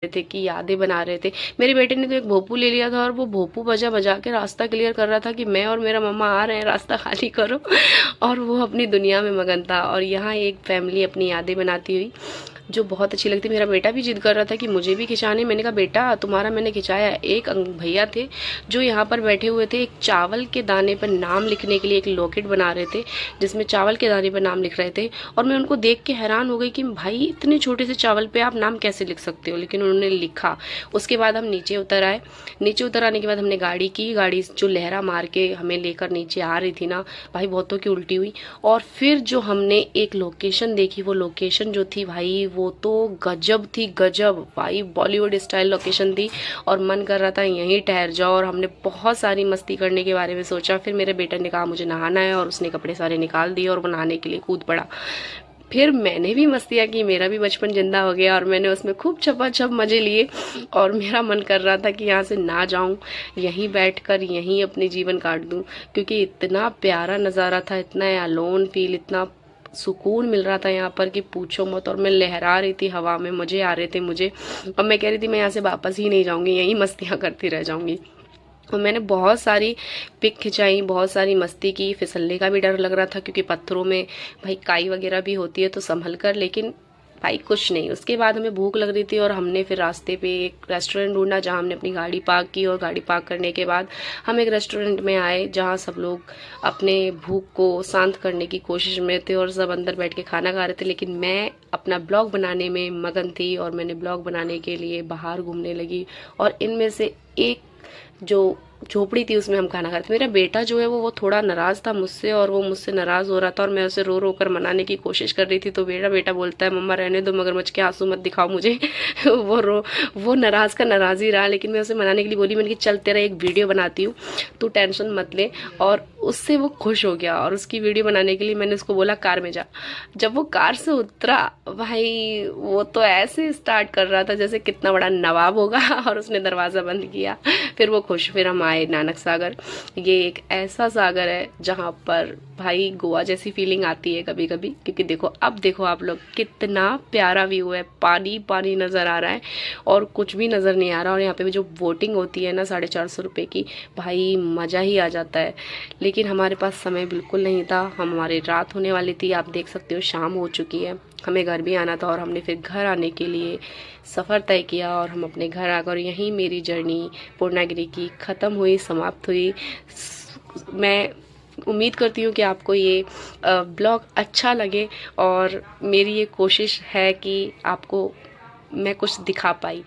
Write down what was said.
थे कि यादें बना रहे थे। मेरे बेटे ने तो एक भोपू ले लिया था और वो भोपू बजा बजा के रास्ता क्लियर कर रहा था कि मैं और मेरा मम्मा आ रहे हैं, रास्ता खाली करो। और वो अपनी दुनिया में मगन था और यहाँ एक फैमिली अपनी यादें बनाती हुई जो बहुत अच्छी लगती। मेरा बेटा भी जिद कर रहा था कि मुझे भी खिंचाने। मैंने कहा बेटा तुम्हारा मैंने खिंचाया। एक भैया थे जो यहाँ पर बैठे हुए थे, एक चावल के दाने पर नाम लिखने के लिए एक लॉकेट बना रहे थे जिसमें चावल के दाने पर नाम लिख रहे थे। और मैं उनको देख के हैरान हो गई कि भाई इतने छोटे से चावल पे आप नाम कैसे लिख सकते हो, लेकिन उन्होंने लिखा। उसके बाद हम नीचे उतर आए। नीचे उतर आने के बाद हमने गाड़ी की, गाड़ी जो लहरा मार के हमें लेकर नीचे आ रही थी ना भाई, बहुतों की उल्टी हुई। और फिर जो हमने एक लोकेशन देखी, वो लोकेशन जो थी भाई वो तो गजब थी, गजब भाई, बॉलीवुड स्टाइल लोकेशन थी। और मन कर रहा था यहीं ठहर जाओ। और हमने बहुत सारी मस्ती करने के बारे में सोचा। फिर मेरे बेटे ने कहा मुझे नहाना है और उसने कपड़े सारे निकाल दिए और वो नहाने के लिए कूद पड़ा। फिर मैंने भी मस्तियाँ की, मेरा भी बचपन जिंदा हो गया और मैंने उसमें खूब छपाछप मजे लिए। और मेरा मन कर रहा था कि यहाँ से ना जाऊँ, यहीं बैठकर यहीं अपने जीवन काट दूँ, क्योंकि इतना प्यारा नज़ारा था, इतना अलोन फील, इतना सुकून मिल रहा था यहाँ पर कि पूछो मत। और मैं लहरा रही थी हवा में, मजे आ रहे थे मुझे। और मैं कह रही थी मैं यहाँ से वापस ही नहीं जाऊँगी, यहीं मस्तियाँ करती रह जाऊँगी। और मैंने बहुत सारी पिक खिंचाई, बहुत सारी मस्ती की। फिसलने का भी डर लग रहा था क्योंकि पत्थरों में भाई काई वगैरह भी होती है, तो संभल कर, लेकिन भाई कुछ नहीं। उसके बाद हमें भूख लग रही थी और हमने फिर रास्ते पे एक रेस्टोरेंट ढूंढा जहां हमने अपनी गाड़ी पार्क की। और गाड़ी पार्क करने के बाद हम एक रेस्टोरेंट में आए जहां सब लोग अपने भूख को शांत करने की कोशिश में थे और सब अंदर बैठ के खाना खा रहे थे। लेकिन मैं अपना ब्लॉग बनाने में मगन थी और मैंने ब्लॉग बनाने के लिए बाहर घूमने लगी। और इनमें से एक जो झोपड़ी थी उसमें हम खाना खाते। मेरा बेटा जो है वो थोड़ा नाराज था मुझसे और वो मुझसे नाराज हो रहा था और मैं उसे रो रो कर मनाने की कोशिश कर रही थी। तो मेरा बेटा बोलता है मम्मा रहने दो, मगरमच्छ के आंसू मत दिखाओ मुझे। वो नाराज का नाराज ही रहा, लेकिन मैं उसे मनाने के लिए बोली, मैंने कि चल तेरा एक वीडियो बनाती हूँ, तू टेंशन मत ले। और उससे वो खुश हो गया और उसकी वीडियो बनाने के लिए मैंने उसको बोला कार में जा। जब वो कार से उतरा भाई, वो तो ऐसे स्टार्ट कर रहा था जैसे कितना बड़ा नवाब होगा। और उसने दरवाजा बंद किया। फिर वो खुश। फिर हम आए नानक सागर। ये एक ऐसा सागर है जहाँ पर भाई गोवा जैसी फीलिंग आती है कभी कभी, क्योंकि देखो अब देखो आप लोग कितना प्यारा व्यू है, पानी पानी नजर आ रहा है और कुछ भी नजर नहीं आ रहा। और यहाँ पे भी जो बोटिंग होती है ना 450 रुपये की, भाई मजा ही आ जाता है। लेकिन हमारे पास समय बिल्कुल नहीं था, हमारी रात होने वाली थी, आप देख सकते हो शाम हो चुकी है। हमें घर भी आना था और हमने फिर घर आने के लिए सफ़र तय किया और हम अपने घर आ गए। और यहीं मेरी जर्नी पूर्णागिरि की ख़त्म हुई, समाप्त हुई। मैं उम्मीद करती हूँ कि आपको ये ब्लॉग अच्छा लगे और मेरी ये कोशिश है कि आपको मैं कुछ दिखा पाई।